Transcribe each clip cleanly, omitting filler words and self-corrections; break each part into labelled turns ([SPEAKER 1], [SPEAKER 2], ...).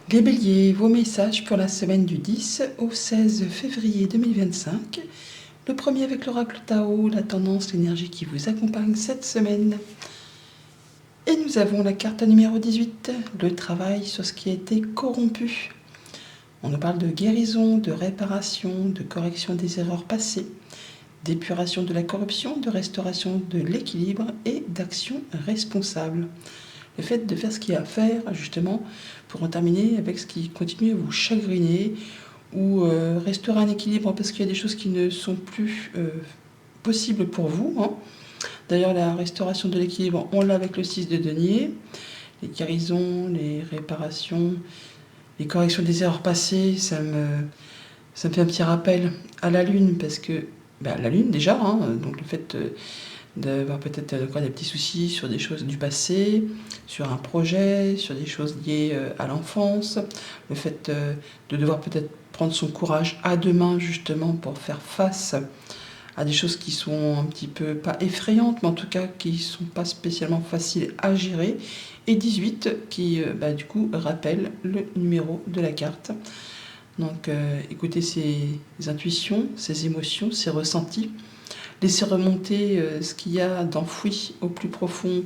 [SPEAKER 1] Les béliers, vos messages pour la semaine du 10 au 16 février 2025. Le premier avec l'oracle Tao, la tendance, l'énergie qui vous accompagne cette semaine. Et nous avons la carte numéro 18, le travail sur ce qui a été corrompu. On nous parle de guérison, de réparation, de correction des erreurs passées, d'épuration de la corruption, de restauration de l'équilibre et d'action responsable. Le fait de faire ce qu'il y a à faire, justement, pour en terminer avec ce qui continue à vous chagriner ou restaurer un équilibre parce qu'il y a des choses qui ne sont plus possibles pour vous. Hein. D'ailleurs, la restauration de l'équilibre, on l'a avec le 6 de denier. Les guérisons, les réparations, les corrections des erreurs passées, ça me fait un petit rappel à la Lune parce que, la Lune déjà, hein, donc le fait d'avoir peut-être encore des petits soucis sur des choses du passé, sur un projet, sur des choses liées à l'enfance, le fait de devoir peut-être prendre son courage à deux mains justement pour faire face à des choses qui sont un petit peu, pas effrayantes, mais en tout cas qui ne sont pas spécialement faciles à gérer, et 18 qui du coup rappelle le numéro de la carte. Donc écoutez ces intuitions, ces émotions, ces ressentis, laisser remonter ce qu'il y a d'enfoui au plus profond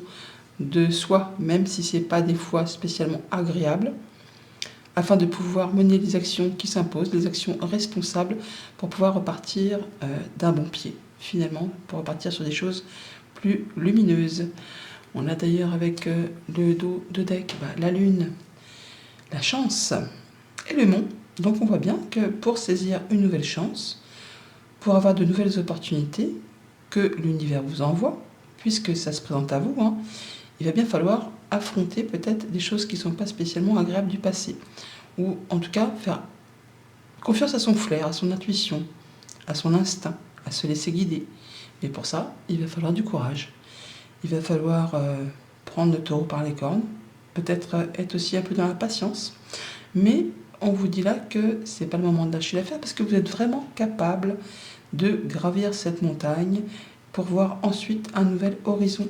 [SPEAKER 1] de soi, même si ce n'est pas des fois spécialement agréable, afin de pouvoir mener les actions qui s'imposent, les actions responsables, pour pouvoir repartir d'un bon pied, finalement, pour repartir sur des choses plus lumineuses. On a d'ailleurs avec le dos de deck la lune, la chance et le mont. Donc on voit bien que pour saisir une nouvelle chance, pour avoir de nouvelles opportunités que l'univers vous envoie, puisque ça se présente à vous, hein, il va bien falloir affronter peut-être des choses qui ne sont pas spécialement agréables du passé. Ou en tout cas faire confiance à son flair, à son intuition, à son instinct, à se laisser guider. Mais pour ça, il va falloir du courage. Il va falloir prendre le taureau par les cornes, peut-être être aussi un peu dans la patience. Mais on vous dit là que c'est pas le moment de lâcher l'affaire parce que vous êtes vraiment capable de gravir cette montagne pour voir ensuite un nouvel horizon.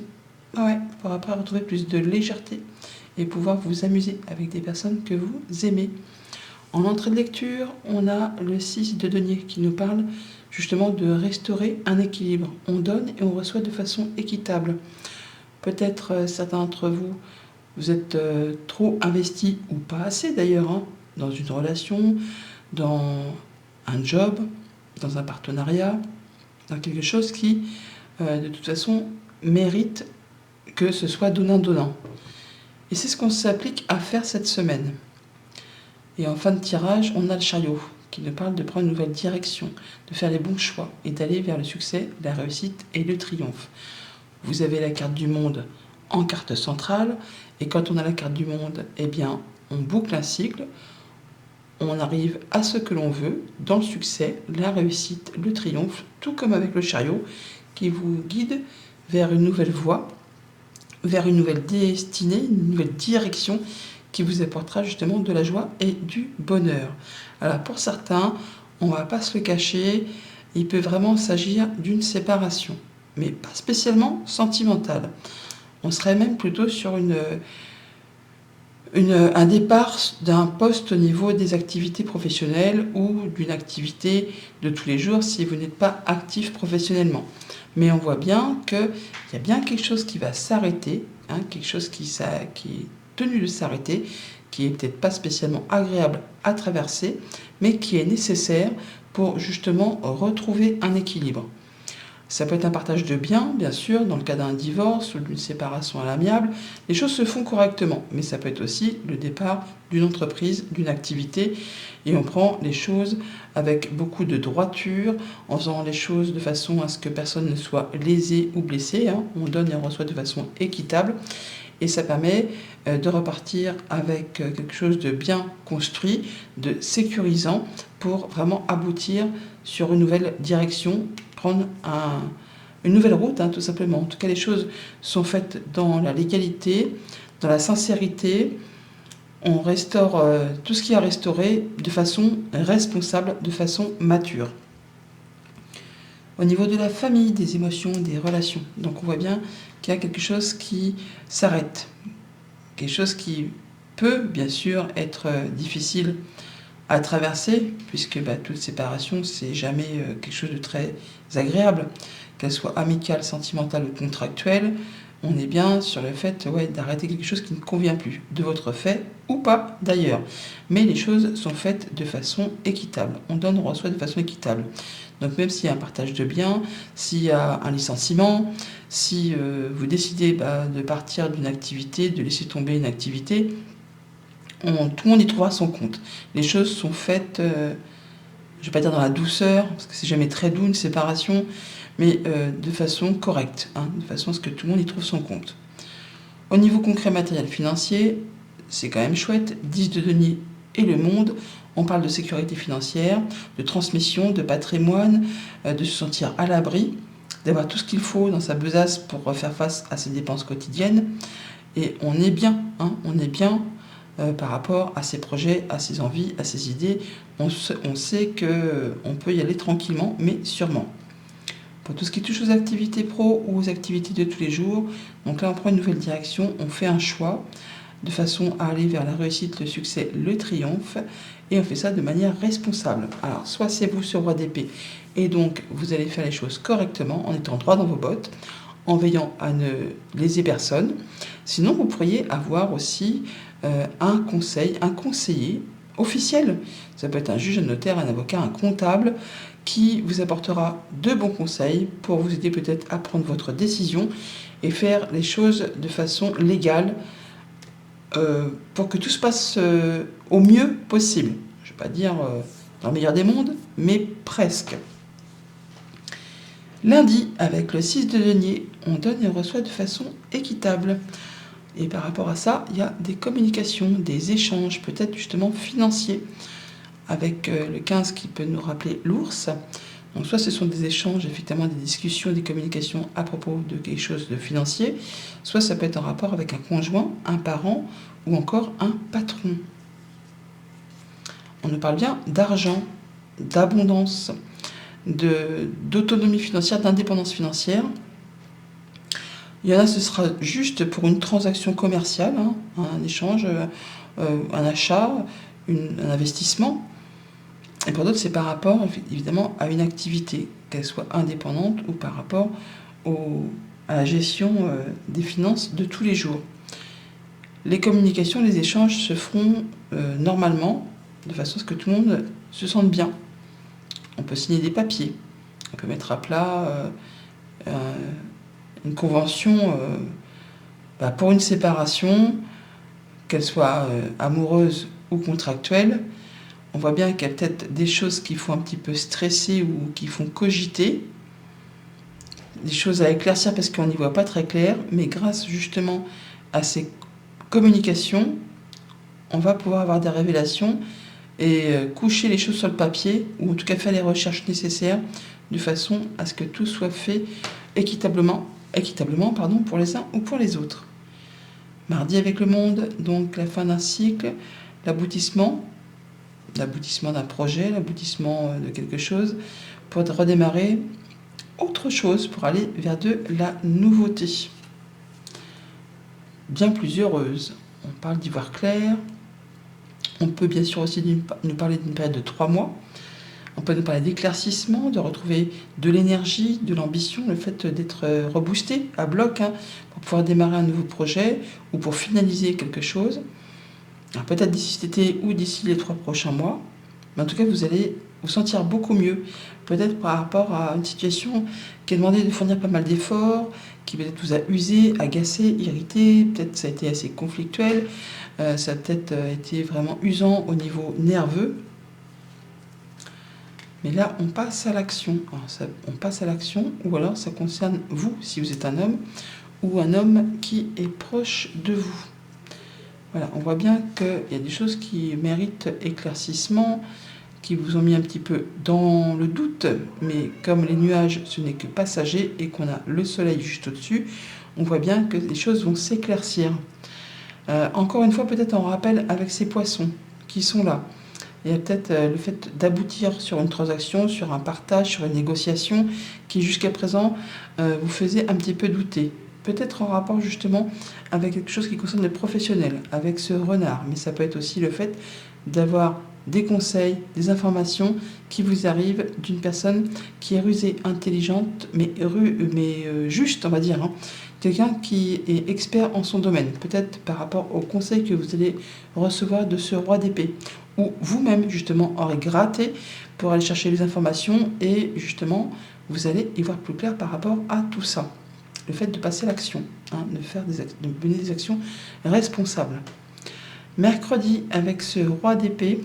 [SPEAKER 1] Ouais, pour après retrouver plus de légèreté et pouvoir vous amuser avec des personnes que vous aimez. En entrée de lecture, on a le 6 de denier qui nous parle justement de restaurer un équilibre. On donne et on reçoit de façon équitable. Peut-être certains d'entre vous, vous êtes trop investis ou pas assez d'ailleurs, hein, dans une relation, dans un job, dans un partenariat, dans quelque chose qui, de toute façon, mérite que ce soit donnant-donnant. Et c'est ce qu'on s'applique à faire cette semaine. Et en fin de tirage, on a le chariot qui nous parle de prendre une nouvelle direction, de faire les bons choix et d'aller vers le succès, la réussite et le triomphe. Vous avez la carte du monde en carte centrale, et quand on a la carte du monde, eh bien, on boucle un cycle, on arrive à ce que l'on veut, dans le succès, la réussite, le triomphe, tout comme avec le chariot, qui vous guide vers une nouvelle voie, vers une nouvelle destinée, une nouvelle direction qui vous apportera justement de la joie et du bonheur. Alors pour certains, on ne va pas se le cacher, il peut vraiment s'agir d'une séparation, mais pas spécialement sentimentale. On serait même plutôt sur un départ d'un poste au niveau des activités professionnelles ou d'une activité de tous les jours si vous n'êtes pas actif professionnellement. Mais on voit bien qu'il y a bien quelque chose qui va s'arrêter, hein, quelque chose qui est tenu de s'arrêter, qui est peut-être pas spécialement agréable à traverser, mais qui est nécessaire pour justement retrouver un équilibre. Ça peut être un partage de biens, bien sûr, dans le cas d'un divorce ou d'une séparation à l'amiable. Les choses se font correctement, mais ça peut être aussi le départ d'une entreprise, d'une activité, et on prend les choses avec beaucoup de droiture, en faisant les choses de façon à ce que personne ne soit lésé ou blessé. Hein. On donne et on reçoit de façon équitable, et ça permet de repartir avec quelque chose de bien construit, de sécurisant, pour vraiment aboutir sur une nouvelle direction, prendre une nouvelle route, hein, tout simplement. En tout cas, les choses sont faites dans la légalité, dans la sincérité. On restaure tout ce qui est à restaurer de façon responsable, de façon mature. Au niveau de la famille, des émotions, des relations. Donc on voit bien qu'il y a quelque chose qui s'arrête, quelque chose qui peut bien sûr être difficile à traverser, puisque toute séparation, c'est jamais quelque chose de très agréable, qu'elle soit amicale, sentimentale ou contractuelle. On est bien sur le fait d'arrêter quelque chose qui ne convient plus, de votre fait ou pas d'ailleurs. Mais les choses sont faites de façon équitable. On donne, on reçoit de façon équitable. Donc même s'il y a un partage de biens, s'il y a un licenciement, si vous décidez de partir d'une activité, de laisser tomber une activité, tout le monde y trouvera son compte. Les choses sont faites, je ne vais pas dire dans la douceur, parce que c'est jamais très doux une séparation, mais de façon correcte, de façon à ce que tout le monde y trouve son compte. Au niveau concret, matériel, financier, c'est quand même chouette. 10 de denier et le monde, on parle de sécurité financière, de transmission, de patrimoine, de se sentir à l'abri, d'avoir tout ce qu'il faut dans sa besace pour faire face à ses dépenses quotidiennes. Et on est bien, on est bien par rapport à ses projets, à ses envies, à ses idées. On sait qu'on peut y aller tranquillement, mais sûrement. Pour tout ce qui touche aux activités pro ou aux activités de tous les jours, donc là on prend une nouvelle direction, on fait un choix de façon à aller vers la réussite, le succès, le triomphe, et on fait ça de manière responsable. Alors soit c'est vous sur roi d'épée, et donc vous allez faire les choses correctement en étant droit dans vos bottes, en veillant à ne léser personne. Sinon vous pourriez avoir aussi un conseiller officiel. Ça peut être un juge, un notaire, un avocat, un comptable qui vous apportera de bons conseils pour vous aider peut-être à prendre votre décision et faire les choses de façon légale pour que tout se passe au mieux possible. Je ne vais pas dire dans le meilleur des mondes, mais presque. Lundi, avec le 6 de denier, on donne et on reçoit de façon équitable. Et par rapport à ça, il y a des communications, des échanges, peut-être justement financiers, avec le 15 qui peut nous rappeler l'ours. Donc soit ce sont des échanges, effectivement des discussions, des communications à propos de quelque chose de financier, soit ça peut être en rapport avec un conjoint, un parent ou encore un patron. On nous parle bien d'argent, d'abondance, d'autonomie financière, d'indépendance financière. Il y en a, ce sera juste pour une transaction commerciale, un échange, un achat, un investissement. Et pour d'autres, c'est par rapport, évidemment, à une activité, qu'elle soit indépendante ou par rapport à la gestion des finances de tous les jours. Les communications, les échanges se feront normalement, de façon à ce que tout le monde se sente bien. On peut signer des papiers, on peut mettre à plat une convention pour une séparation, qu'elle soit amoureuse ou contractuelle. On voit bien qu'il y a peut-être des choses qui font un petit peu stresser ou qui font cogiter, des choses à éclaircir parce qu'on n'y voit pas très clair, mais grâce justement à ces communications, on va pouvoir avoir des révélations et coucher les choses sur le papier, ou en tout cas faire les recherches nécessaires de façon à ce que tout soit fait équitablement pour les uns ou pour les autres. Mardi avec le monde, donc la fin d'un cycle, l'aboutissement d'un projet, l'aboutissement de quelque chose, pour redémarrer autre chose, pour aller vers de la nouveauté. Bien plus heureuse. On parle d'y voir clair. On peut bien sûr aussi nous parler d'une période de 3 mois. On peut nous parler d'éclaircissement, de retrouver de l'énergie, de l'ambition, le fait d'être reboosté à bloc pour pouvoir démarrer un nouveau projet ou pour finaliser quelque chose. Alors peut-être d'ici cet été ou d'ici les 3 prochains mois. Mais en tout cas, vous allez vous sentir beaucoup mieux. Peut-être par rapport à une situation qui a demandé de fournir pas mal d'efforts, qui peut-être vous a usé, agacé, irrité, peut-être ça a été assez conflictuel, ça a peut-être été vraiment usant au niveau nerveux. Mais là, on passe à l'action. On passe à l'action, ou alors ça concerne vous, si vous êtes un homme, ou un homme qui est proche de vous. Voilà, on voit bien qu'il y a des choses qui méritent éclaircissement, qui vous ont mis un petit peu dans le doute, mais comme les nuages, ce n'est que passager et qu'on a le soleil juste au-dessus, on voit bien que les choses vont s'éclaircir. Encore une fois, peut-être en rappel avec ces poissons qui sont là. Il y a peut-être le fait d'aboutir sur une transaction, sur un partage, sur une négociation qui jusqu'à présent vous faisait un petit peu douter. peut-être en rapport justement avec quelque chose qui concerne le professionnel, avec ce renard. Mais ça peut être aussi le fait d'avoir des conseils, des informations qui vous arrivent d'une personne qui est rusée, intelligente, mais juste, on va dire. Quelqu'un qui est expert en son domaine, peut-être par rapport aux conseils que vous allez recevoir de ce roi d'épée. Ou vous-même, justement, aurez gratté pour aller chercher les informations et justement, vous allez y voir plus clair par rapport à tout ça. Le fait de passer l'action, de mener des actions responsables. Mercredi, avec ce roi d'épée,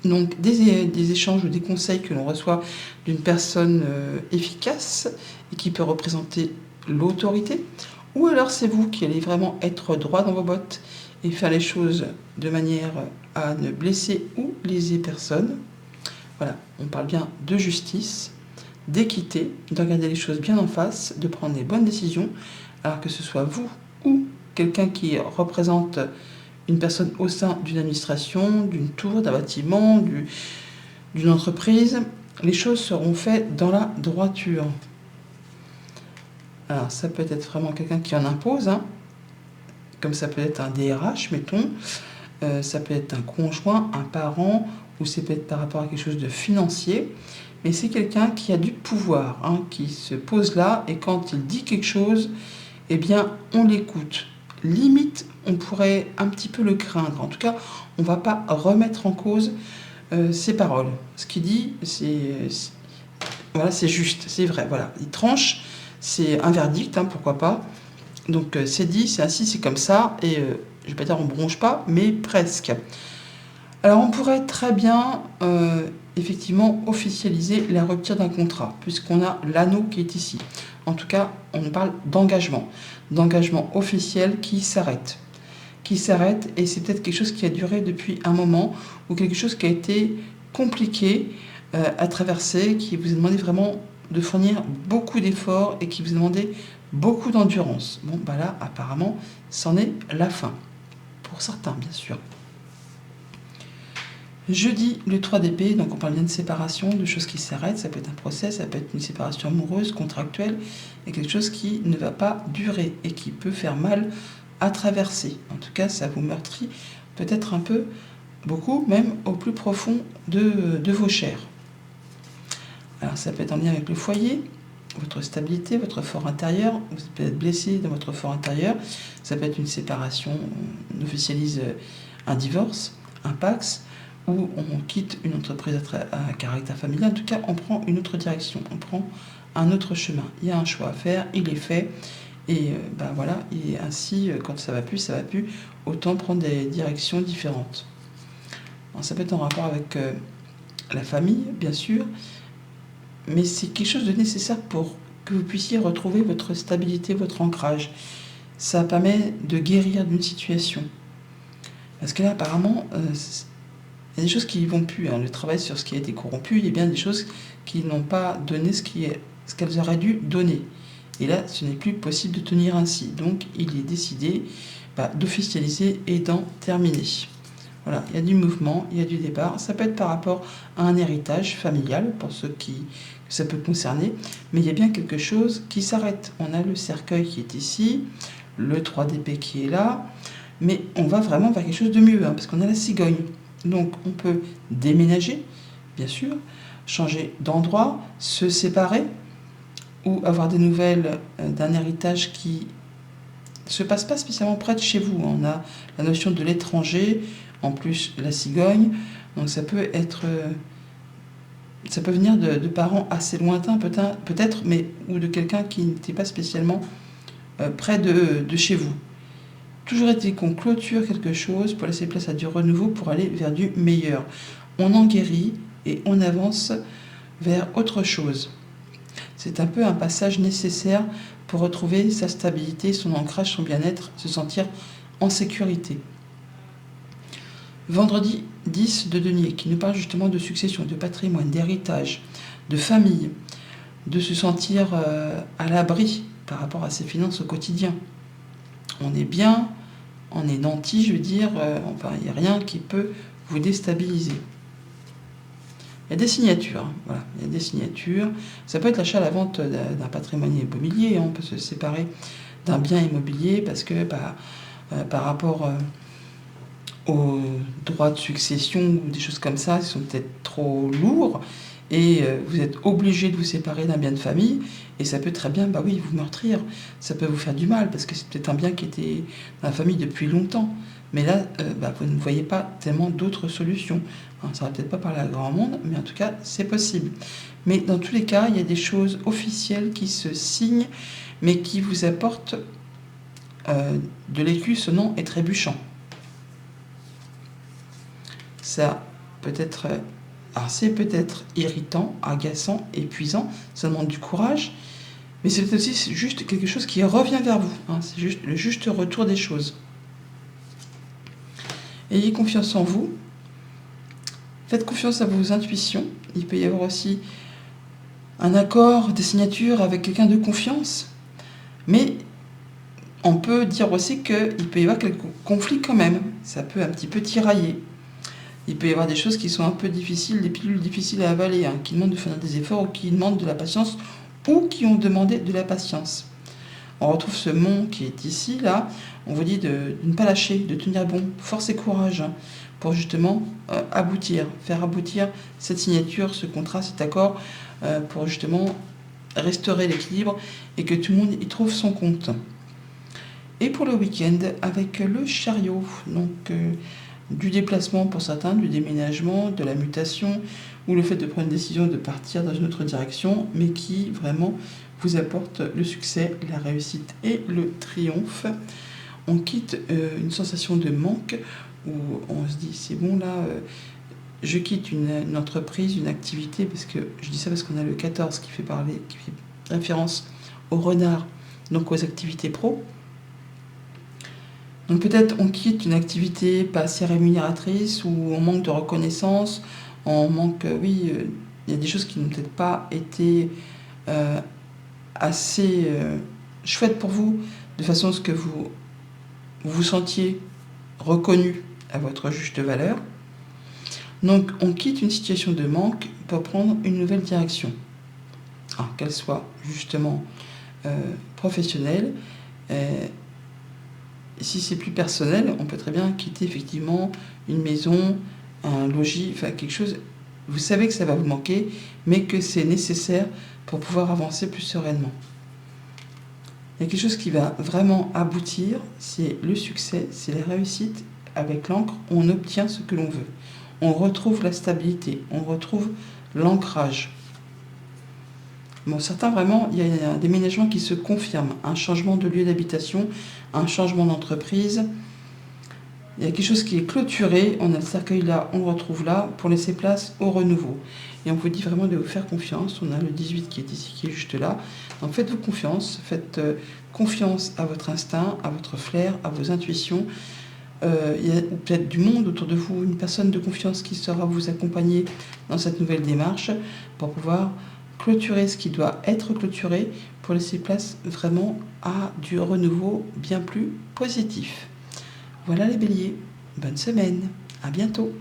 [SPEAKER 1] donc des échanges ou des conseils que l'on reçoit d'une personne efficace et qui peut représenter l'autorité, ou alors c'est vous qui allez vraiment être droit dans vos bottes et faire les choses de manière à ne blesser ou léser personne. Voilà, on parle bien de justice, d'équité, de regarder les choses bien en face, de prendre les bonnes décisions, alors que ce soit vous ou quelqu'un qui représente une personne au sein d'une administration, d'une tour, d'un bâtiment, d'une entreprise, les choses seront faites dans la droiture. Alors ça peut être vraiment quelqu'un qui en impose, comme ça peut être un DRH, mettons, ça peut être un conjoint, un parent, ou ça peut être par rapport à quelque chose de financier, mais c'est quelqu'un qui a du pouvoir, qui se pose là, et quand il dit quelque chose, eh bien on l'écoute. Limite, on pourrait un petit peu le craindre. En tout cas, on ne va pas remettre en cause ses paroles. Ce qu'il dit, voilà, c'est juste, c'est vrai. Voilà, il tranche, c'est un verdict, pourquoi pas. Donc c'est dit, c'est ainsi, c'est comme ça, et je ne vais pas dire on ne bronche pas, mais presque. Alors on pourrait très bien, effectivement, officialiser la rupture d'un contrat, puisqu'on a l'anneau qui est ici. En tout cas, on parle d'engagement officiel qui s'arrête. Et c'est peut-être quelque chose qui a duré depuis un moment, ou quelque chose qui a été compliqué à traverser, qui vous a demandé vraiment de fournir beaucoup d'efforts et qui vous a demandé beaucoup d'endurance. Bon, là, apparemment, c'en est la fin. Pour certains, bien sûr. Jeudi, le 3 d'épée, donc on parle bien de séparation, de choses qui s'arrêtent, ça peut être un procès, ça peut être une séparation amoureuse, contractuelle, et quelque chose qui ne va pas durer et qui peut faire mal à traverser. En tout cas, ça vous meurtrit peut-être un peu, beaucoup, même au plus profond de vos chairs. Alors ça peut être en lien avec le foyer, votre stabilité, votre fort intérieur, vous pouvez être blessé dans votre fort intérieur, ça peut être une séparation, on officialise un divorce, un pax, où on quitte une entreprise à caractère familial, en tout cas on prend une autre direction, on prend un autre chemin. Il y a un choix à faire, il est fait, et voilà, et ainsi, quand ça va plus, autant prendre des directions différentes. Alors, ça peut être en rapport avec la famille, bien sûr, mais c'est quelque chose de nécessaire pour que vous puissiez retrouver votre stabilité, votre ancrage. Ça permet de guérir d'une situation. Parce que là, apparemment, il y a des choses qui ne vont plus. Le travail sur ce qui a été corrompu, il y a bien des choses qui n'ont pas donné ce qu'elles auraient dû donner. Et là, ce n'est plus possible de tenir ainsi. Donc, il est décidé d'officialiser et d'en terminer. Voilà, il y a du mouvement, il y a du départ. Ça peut être par rapport à un héritage familial, pour ceux que ça peut concerner. Mais il y a bien quelque chose qui s'arrête. On a le cercueil qui est ici, le 3 d'épée qui est là. Mais on va vraiment vers quelque chose de mieux, parce qu'on a la cigogne. Donc on peut déménager, bien sûr, changer d'endroit, se séparer ou avoir des nouvelles d'un héritage qui ne se passe pas spécialement près de chez vous. On a la notion de l'étranger, en plus la cigogne, donc ça peut venir de parents assez lointains peut-être, mais ou de quelqu'un qui n'était pas spécialement près de chez vous. Toujours est-il qu'on clôture quelque chose pour laisser place à du renouveau, pour aller vers du meilleur. On en guérit et on avance vers autre chose. C'est un peu un passage nécessaire pour retrouver sa stabilité, son ancrage, son bien-être, se sentir en sécurité. Vendredi 10 de denier, qui nous parle justement de succession, de patrimoine, d'héritage, de famille, de se sentir à l'abri par rapport à ses finances au quotidien. On est bien, on est nanti, je veux dire, il n'y a rien qui peut vous déstabiliser. Il y a des signatures, hein, voilà, il y a des signatures. Ça peut être l'achat à la vente d'un patrimoine immobilier, hein, on peut se séparer d'un bien immobilier parce que par rapport aux droits de succession ou des choses comme ça, ils sont peut-être trop lourds et vous êtes obligé de vous séparer d'un bien de famille et ça peut très bien, vous meurtrir. Ça peut vous faire du mal parce que c'est peut-être un bien qui était dans la famille depuis longtemps. Mais là, vous ne voyez pas tellement d'autres solutions. Ça ne va peut-être pas parler à grand monde, mais en tout cas, c'est possible. Mais dans tous les cas, il y a des choses officielles qui se signent, mais qui vous apportent de l'écu sonnant et trébuchant. Ça peut être... Alors c'est peut-être irritant, agaçant, épuisant, ça demande du courage, mais c'est aussi juste quelque chose qui revient vers vous. C'est juste le juste retour des choses. Ayez confiance en vous. Faites confiance à vos intuitions. Il peut y avoir aussi un accord, des signatures avec quelqu'un de confiance. Mais on peut dire aussi qu'il peut y avoir quelques conflits quand même. Ça peut un petit peu tirailler. Il peut y avoir des choses qui sont un peu difficiles, des pilules difficiles à avaler, qui demandent de faire des efforts ou qui demandent de la patience ou qui ont demandé de la patience. On retrouve ce mont qui est ici, là. On vous dit de ne pas lâcher, de tenir bon, force et courage, pour justement faire aboutir cette signature, ce contrat, cet accord, pour justement restaurer l'équilibre et que tout le monde y trouve son compte. Et pour le week-end, avec le chariot, donc du déplacement pour certains, du déménagement, de la mutation, ou le fait de prendre une décision de partir dans une autre direction, mais qui vraiment vous apporte le succès, la réussite et le triomphe. On quitte une sensation de manque où on se dit c'est bon là, je quitte une entreprise, une activité, parce que je dis ça parce qu'on a le 14 qui fait référence au renard, donc aux activités pro. Donc peut-être on quitte une activité pas assez rémunératrice ou on manque de reconnaissance, on manque, il y a des choses qui n'ont peut-être pas été assez chouette pour vous, de façon à ce que vous vous sentiez reconnu à votre juste valeur. Donc on quitte une situation de manque pour prendre une nouvelle direction, qu'elle soit justement professionnelle. Si c'est plus personnel, on peut très bien quitter effectivement une maison, un logis, quelque chose. Vous savez que ça va vous manquer, mais que c'est nécessaire pour pouvoir avancer plus sereinement. Il y a quelque chose qui va vraiment aboutir, c'est le succès, c'est la réussite. Avec l'encre, on obtient ce que l'on veut. On retrouve la stabilité, on retrouve l'ancrage. Bon, certains vraiment, il y a un déménagement qui se confirme, un changement de lieu d'habitation, un changement d'entreprise. Il y a quelque chose qui est clôturé, on a le cercueil là, on le retrouve là, pour laisser place au renouveau. Et on vous dit vraiment de vous faire confiance, on a le 18 qui est ici, qui est juste là. Donc faites-vous confiance, faites confiance à votre instinct, à votre flair, à vos intuitions. Il y a peut-être du monde autour de vous, une personne de confiance qui saura vous accompagner dans cette nouvelle démarche pour pouvoir clôturer ce qui doit être clôturé pour laisser place vraiment à du renouveau bien plus positif. Voilà les béliers, bonne semaine, à bientôt.